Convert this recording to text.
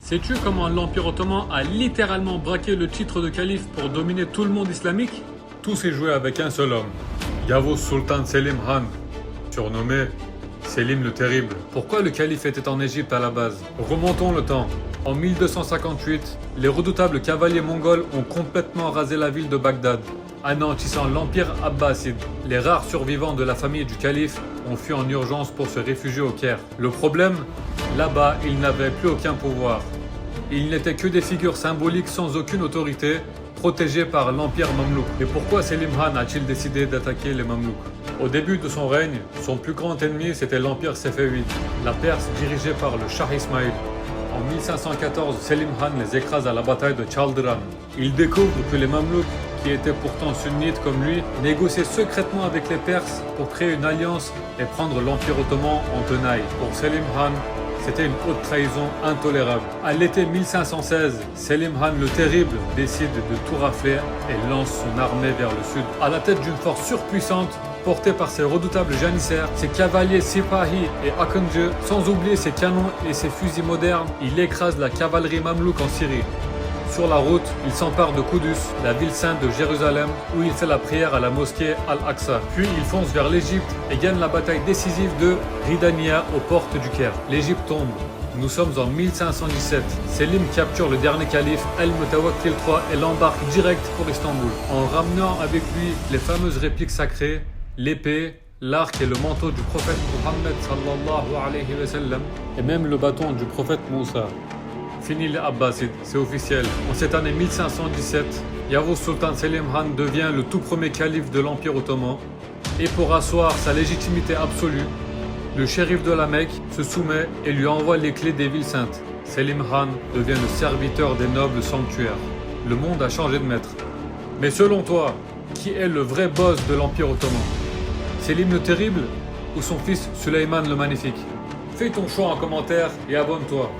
Sais-tu comment l'Empire ottoman a littéralement braqué le titre de calife pour dominer tout le monde islamique? Tout s'est joué avec un seul homme, Yavuz Sultan Selim Han, surnommé Selim le Terrible. Pourquoi le calife était en Égypte à la base? Remontons le temps. En 1258, les redoutables cavaliers mongols ont complètement rasé la ville de Bagdad, anéantissant l'empire abbasside. Les rares survivants de la famille du calife ont fui en urgence pour se réfugier au Caire. Le problème, là-bas, ils n'avaient plus aucun pouvoir. Ils n'étaient que des figures symboliques sans aucune autorité, protégées par l'empire mamelouk. Et pourquoi Selim Han a-t-il décidé d'attaquer les mamelouks? Au début de son règne, son plus grand ennemi c'était l'empire séfévide, la Perse dirigée par le Shah Ismail. En 1514, Selim Han les écrase à la bataille de Chaldiran. Il découvre que les mamelouks, qui étaient pourtant sunnites comme lui, négociaient secrètement avec les Perses pour créer une alliance et prendre l'Empire ottoman en tenaille. Pour Selim Han, c'était une haute trahison intolérable. À l'été 1516, Selim Han le Terrible décide de tout rafler et lance son armée vers le sud. À la tête d'une force surpuissante, porté par ses redoutables janissaires, ses cavaliers Sipahi et Akıncı, sans oublier ses canons et ses fusils modernes, il écrase la cavalerie mamelouk en Syrie. Sur la route, il s'empare de Kudus, la ville sainte de Jérusalem, où il fait la prière à la mosquée Al-Aqsa. Puis il fonce vers l'Égypte et gagne la bataille décisive de Ridania aux portes du Caire. L'Égypte tombe. Nous sommes en 1517. Selim capture le dernier calife, Al-Mutawakkil III, et l'embarque direct pour Istanbul, en ramenant avec lui les fameuses répliques sacrées, l'épée, l'arc et le manteau du prophète Mohammed sallallahu alayhi wa sallam, et même le bâton du prophète Moussa. Fini les Abbasides, c'est officiel. En cette année 1517, Yavuz Sultan Selim Han devient le tout premier calife de l'Empire ottoman. Et pour asseoir sa légitimité absolue, le shérif de la Mecque se soumet et lui envoie les clés des villes saintes. Selim Han devient le serviteur des nobles sanctuaires. Le monde a changé de maître. Mais selon toi, qui est le vrai boss de l'Empire ottoman? Selim le Terrible ou son fils Suleiman le Magnifique? Fais ton choix en commentaire et abonne-toi.